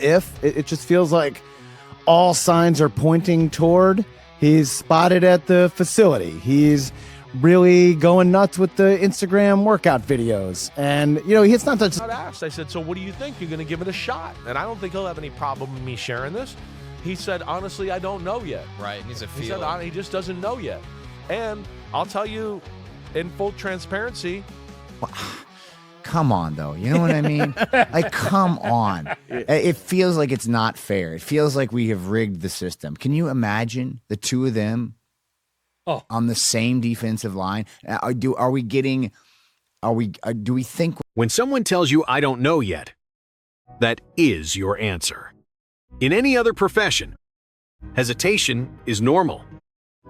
if. It just feels like all signs are pointing toward he's spotted at the facility. He's really going nuts with the Instagram workout videos. And, it's not that. I said, so what do you think? You're going to give it a shot? And I don't think he'll have any problem with me sharing this. He said, honestly, I don't know yet. Right, he's a He feeler. said, he just doesn't know yet. And I'll tell you, in full transparency. Come on, though. You know what I mean? Like, come on. It feels like it's not fair. It feels like we have rigged the system. Can you imagine the two of them on the same defensive line? Do we think when someone tells you, I don't know yet, that is your answer. In any other profession, hesitation is normal.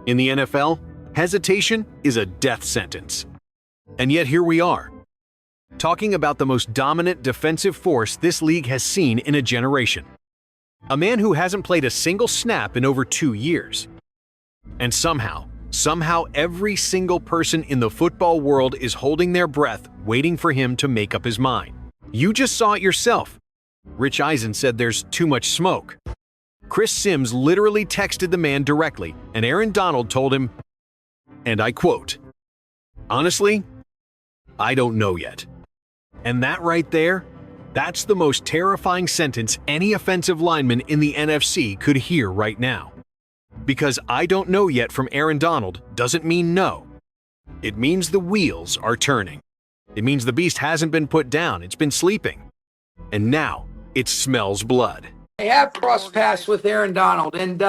In the NFL, hesitation is a death sentence. And yet here we are, talking about the most dominant defensive force this league has seen in a generation. A man who hasn't played a single snap in over 2 years. And somehow every single person in the football world is holding their breath, waiting for him to make up his mind. You just saw it yourself. Rich Eisen said there's too much smoke. Chris Sims literally texted the man directly, and Aaron Donald told him, and I quote, honestly, I don't know yet. And that right there, that's the most terrifying sentence any offensive lineman in the NFC could hear right now. Because I don't know yet from Aaron Donald doesn't mean no. It means the wheels are turning. It means the beast hasn't been put down, it's been sleeping. And now, it smells blood. I have crossed paths with Aaron Donald, and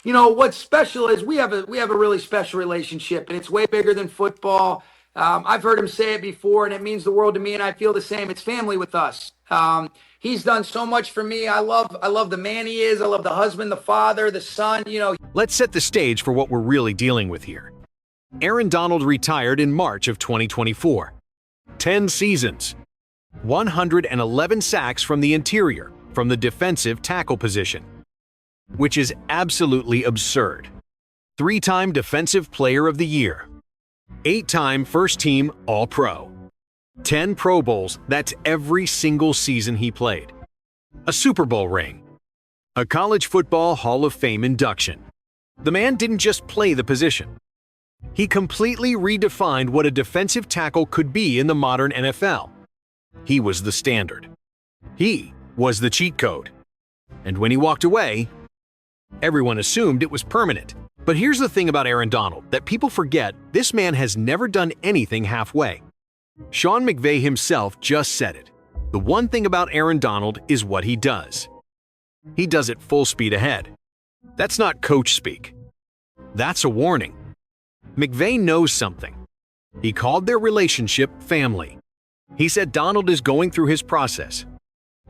what's special is we have a really special relationship, and it's way bigger than football. I've heard him say it before, and it means the world to me, and I feel the same. It's family with us. He's done so much for me. I love the man he is. I love the husband, the father, the son. Let's set the stage for what we're really dealing with here. Aaron Donald retired in March of 2024. 10 seasons. 111 sacks from the interior, from the defensive tackle position, which is absolutely absurd. 3-time Defensive Player of the Year, 8-time first-team All-Pro, 10 Pro Bowls, that's every single season he played, a Super Bowl ring, a College Football Hall of Fame induction. The man didn't just play the position. He completely redefined what a defensive tackle could be in the modern NFL. He was the standard. He was the cheat code. And when he walked away, everyone assumed it was permanent. But here's the thing about Aaron Donald that people forget: this man has never done anything halfway. Sean McVay himself just said it. The one thing about Aaron Donald is what he does. He does it full speed ahead. That's not coach speak. That's a warning. McVay knows something. He called their relationship family. He said Donald is going through his process.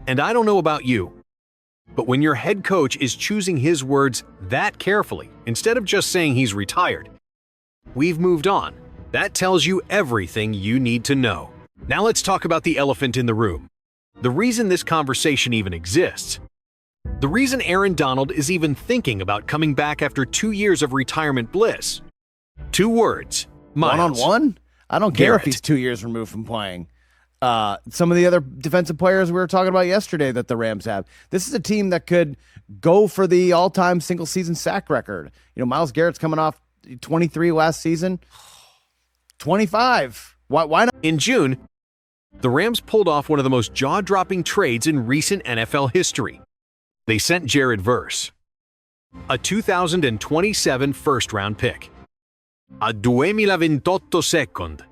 And I don't know about you, but when your head coach is choosing his words that carefully, instead of just saying he's retired, we've moved on. That tells you everything you need to know. Now let's talk about the elephant in the room. The reason this conversation even exists. The reason Aaron Donald is even thinking about coming back after 2 years of retirement bliss. 2 words. Myles. One-on-one? I don't care Garrett. if he's 2 years removed from playing. Some of the other defensive players we were talking about yesterday that the Rams have. This is a team that could go for the all-time single-season sack record. Myles Garrett's coming off 23 last season. 25. Why not? In June, the Rams pulled off one of the most jaw-dropping trades in recent NFL history. They sent Jared Verse, a 2027 first-round pick, a 2028 second,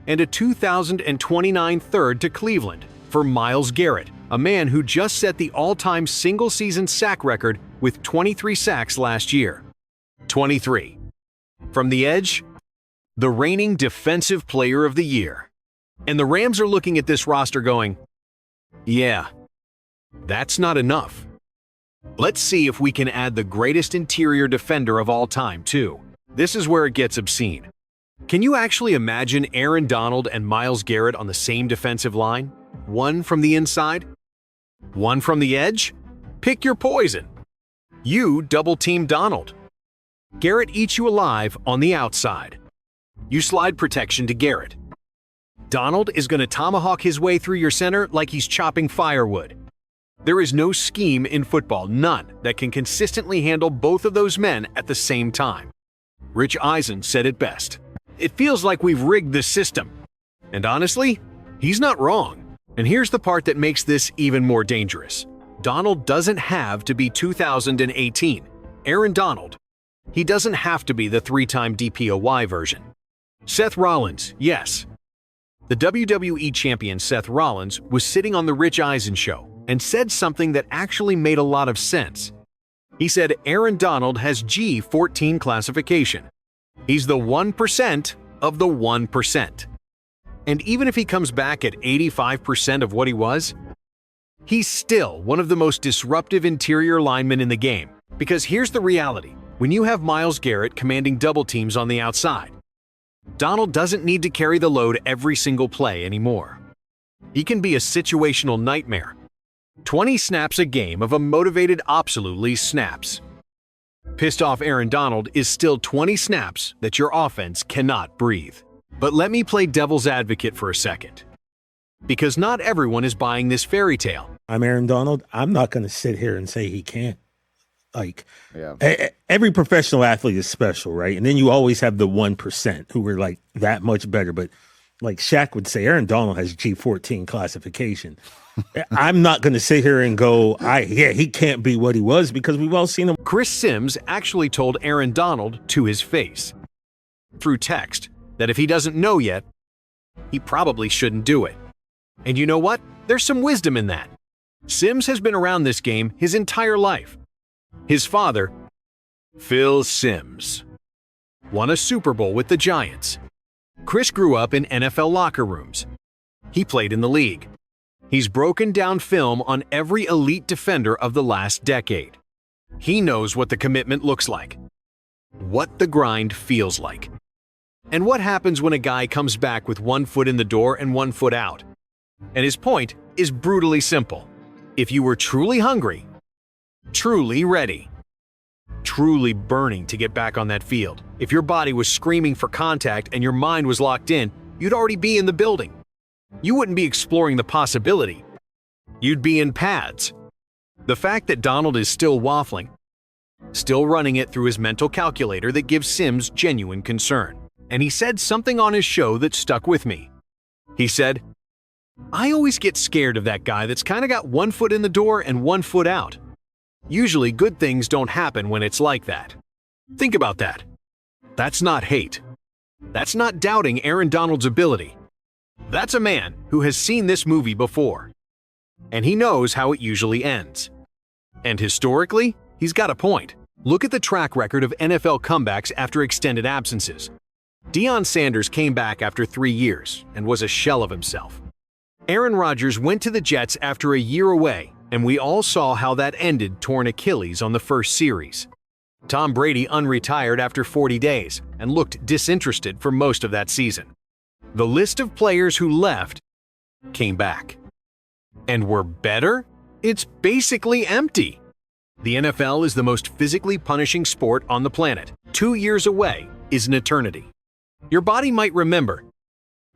and a 2029 third to Cleveland for Myles Garrett, a man who just set the all-time single-season sack record with 23 sacks last year. 23. From the edge, the reigning Defensive Player of the Year. And the Rams are looking at this roster going, yeah, that's not enough. Let's see if we can add the greatest interior defender of all time, too. This is where it gets obscene. Can you actually imagine Aaron Donald and Myles Garrett on the same defensive line? One from the inside, one from the edge? Pick your poison. You double-team Donald. Garrett eats you alive on the outside. You slide protection to Garrett. Donald is going to tomahawk his way through your center like he's chopping firewood. There is no scheme in football, none, that can consistently handle both of those men at the same time. Rich Eisen said it best. It feels like we've rigged this system. And honestly, he's not wrong. And here's the part that makes this even more dangerous. Donald doesn't have to be 2018. Aaron Donald. He doesn't have to be the 3-time DPOY version. Seth Rollins, yes. The WWE champion Seth Rollins was sitting on the Rich Eisen show and said something that actually made a lot of sense. He said Aaron Donald has G14 classification. He's the 1% of the 1%. And even if he comes back at 85% of what he was, he's still one of the most disruptive interior linemen in the game. Because here's the reality. When you have Myles Garrett commanding double teams on the outside, Donald doesn't need to carry the load every single play anymore. He can be a situational nightmare. 20 snaps a game of a motivated absolutely snaps. Pissed off Aaron Donald is still 20 snaps that your offense cannot breathe. But let me play devil's advocate for a second. Because not everyone is buying this fairy tale. I'm Aaron Donald. I'm not going to sit here and say he can't. Like, Yeah. every professional athlete is special, right? And then you always have the 1% who are like that much better. But like Shaq would say, Aaron Donald has G14 classification. I'm not going to sit here and go, he can't be what he was, because we've all seen him. Chris Sims actually told Aaron Donald to his face, through text, that if he doesn't know yet, he probably shouldn't do it. And you know what? There's some wisdom in that. Sims has been around this game his entire life. His father, Phil Sims, won a Super Bowl with the Giants. Chris grew up in NFL locker rooms. He played in the league. He's broken down film on every elite defender of the last decade. He knows what the commitment looks like, what the grind feels like, and what happens when a guy comes back with 1 foot in the door and 1 foot out. And his point is brutally simple. If you were truly hungry, truly ready, truly burning to get back on that field, if your body was screaming for contact and your mind was locked in, you'd already be in the building. You wouldn't be exploring the possibility. You'd be in pads. The fact that Donald is still waffling, still running it through his mental calculator, that gives Sims genuine concern. And he said something on his show that stuck with me. He said, I always get scared of that guy that's kind of got 1 foot in the door and 1 foot out. Usually good things don't happen when it's like that. Think about that. That's not hate. That's not doubting Aaron Donald's ability. That's a man who has seen this movie before. And he knows how it usually ends. And historically, he's got a point. Look at the track record of NFL comebacks after extended absences. Deion Sanders came back after 3 years and was a shell of himself. Aaron Rodgers went to the Jets after a year away, and we all saw how that ended, torn Achilles on the first series. Tom Brady unretired after 40 days and looked disinterested for most of that season. The list of players who left came back. And were better? It's basically empty. The NFL is the most physically punishing sport on the planet. 2 years away is an eternity. Your body might remember,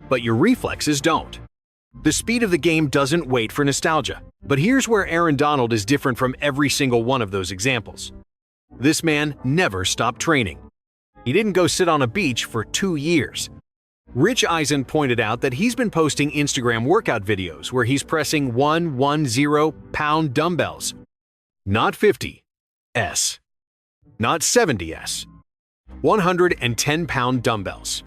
but your reflexes don't. The speed of the game doesn't wait for nostalgia. But here's where Aaron Donald is different from every single one of those examples. This man never stopped training. He didn't go sit on a beach for 2 years. Rich Eisen pointed out that he's been posting Instagram workout videos where he's pressing 110-pound dumbbells. Not 50s, not 70s, 110-pound dumbbells.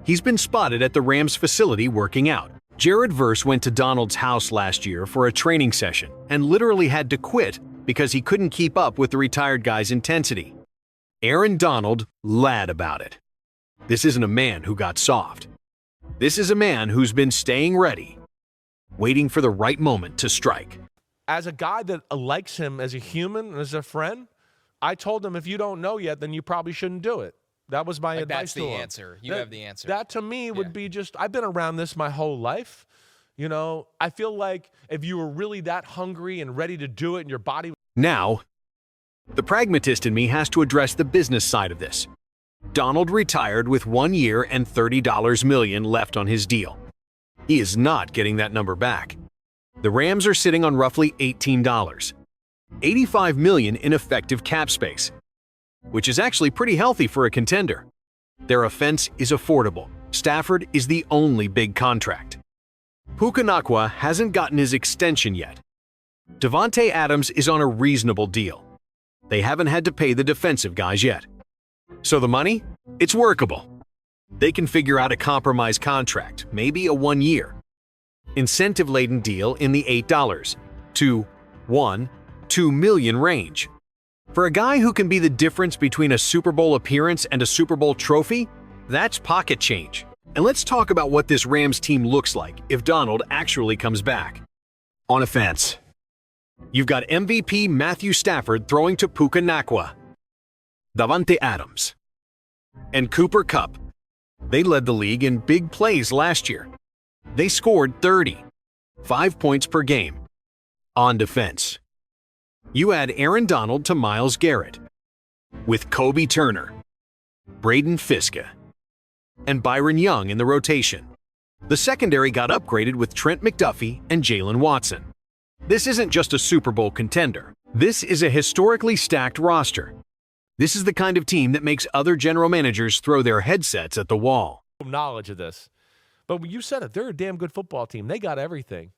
He's been spotted at the Rams facility working out. Jared Verse went to Donald's house last year for a training session and literally had to quit because he couldn't keep up with the retired guy's intensity. Aaron Donald lied about it. This isn't a man who got soft. This is a man who's been staying ready, waiting for the right moment to strike. As a guy that likes him as a human and as a friend, I told him, if you don't know yet, then you probably shouldn't do it. That was my advice to him. That's the answer. You have the answer. That to me would be just, I've been around this my whole life. You know, I feel like if you were really that hungry and ready to do it and your body... Now, the pragmatist in me has to address the business side of this. Donald retired with 1 year and $30 million left on his deal. He is not getting that number back. The Rams are sitting on roughly $18, $85 million in effective cap space, which is actually pretty healthy for a contender. Their offense is affordable. Stafford is the only big contract. Puka Nacua hasn't gotten his extension yet. Davante Adams is on a reasonable deal. They haven't had to pay the defensive guys yet. So the money? It's workable. They can figure out a compromise contract, maybe a 1-year, incentive-laden deal in the $8 to $2 million range. For a guy who can be the difference between a Super Bowl appearance and a Super Bowl trophy, that's pocket change. And let's talk about what this Rams team looks like if Donald actually comes back. On offense, you've got MVP Matthew Stafford throwing to Puka Nacua, Davante Adams, and Cooper Kupp. They led the league in big plays last year. They scored 5 points per game. On defense, you add Aaron Donald to Myles Garrett, with Kobe Turner, Braden Fiska, and Byron Young in the rotation. The secondary got upgraded with Trent McDuffie and Jalen Watson. This isn't just a Super Bowl contender. This is a historically stacked roster. This is the kind of team that makes other general managers throw their headsets at the wall. Knowledge of this. But when you said it, they're a damn good football team. They got everything.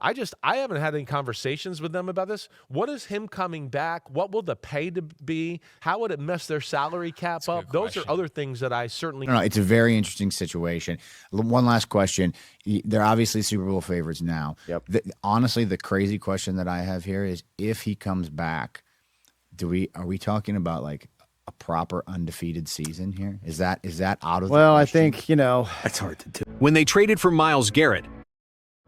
I haven't had any conversations with them about this. What is him coming back? What will the pay to be? How would it mess their salary cap up? Those are other things that I certainly... No, it's a very interesting situation. One last question. They're obviously Super Bowl favorites now. Yep. Honestly, the crazy question that I have here is if he comes back, are we talking about like a proper undefeated season here? Is that out of the Well, I question? think, That's hard to do. When they traded for Myles Garrett,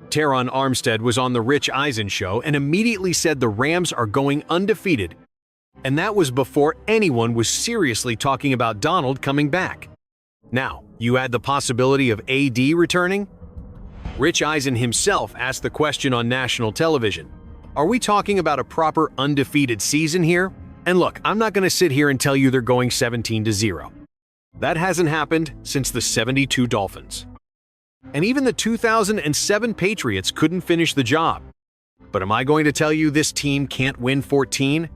Teron Armstead was on the Rich Eisen show and immediately said the Rams are going undefeated. And that was before anyone was seriously talking about Donald coming back. Now, you add the possibility of AD returning? Rich Eisen himself asked the question on national television. Are we talking about a proper undefeated season here? And look, I'm not going to sit here and tell you they're going 17-0. That hasn't happened since the '72 Dolphins. And even the 2007 Patriots couldn't finish the job. But am I going to tell you this team can't win 15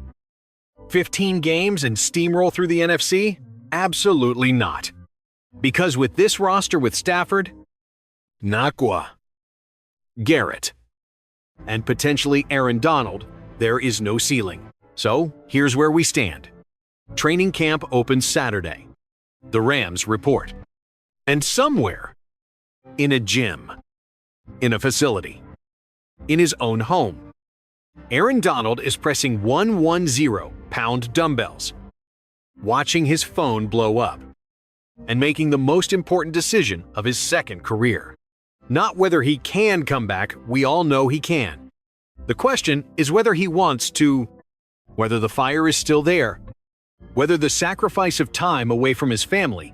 games and steamroll through the NFC? Absolutely not. Because with this roster with Stafford, Nacua, Garrett, and potentially Aaron Donald, there is no ceiling. So here's where we stand. Training camp opens Saturday. The Rams report. And somewhere, in a gym, in a facility, in his own home, Aaron Donald is pressing 110-pound dumbbells, watching his phone blow up, and making the most important decision of his second career. Not whether he can come back, we all know he can. The question is whether he wants to, whether the fire is still there, whether the sacrifice of time away from his family,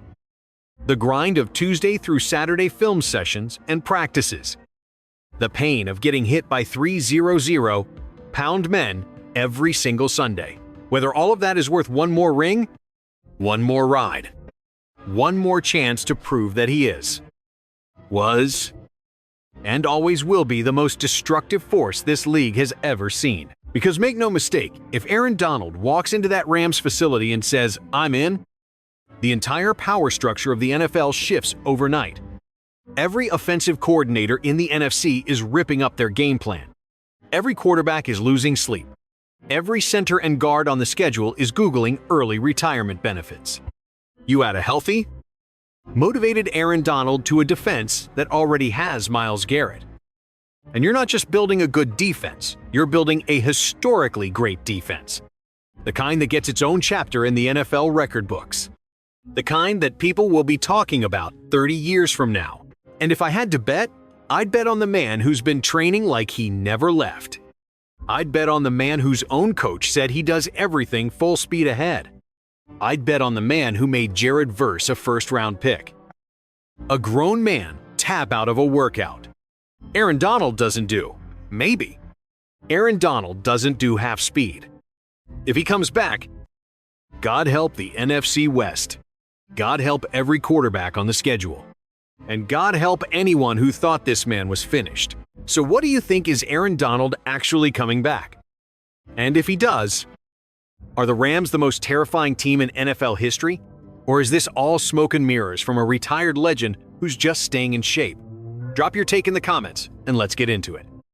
the grind of Tuesday through Saturday film sessions and practices, the pain of getting hit by 300-pound men every single Sunday, whether all of that is worth one more ring, one more ride, one more chance to prove that he was, and always will be the most destructive force this league has ever seen. Because make no mistake, if Aaron Donald walks into that Rams facility and says, "I'm in," the entire power structure of the NFL shifts overnight. Every offensive coordinator in the NFC is ripping up their game plan. Every quarterback is losing sleep. Every center and guard on the schedule is Googling early retirement benefits. You add a healthy, motivated Aaron Donald to a defense that already has Myles Garrett. And you're not just building a good defense, you're building a historically great defense. The kind that gets its own chapter in the NFL record books. The kind that people will be talking about 30 years from now. And if I had to bet, I'd bet on the man who's been training like he never left. I'd bet on the man whose own coach said he does everything full speed ahead. I'd bet on the man who made Jared Verse a first-round pick. A grown man tap out of a workout. Aaron Donald doesn't do. Maybe. Aaron Donald doesn't do half speed. If he comes back, God help the NFC West. God help every quarterback on the schedule. And God help anyone who thought this man was finished. So what do you think, is Aaron Donald actually coming back? And if he does, are the Rams the most terrifying team in NFL history? Or is this all smoke and mirrors from a retired legend who's just staying in shape? Drop your take in the comments and let's get into it.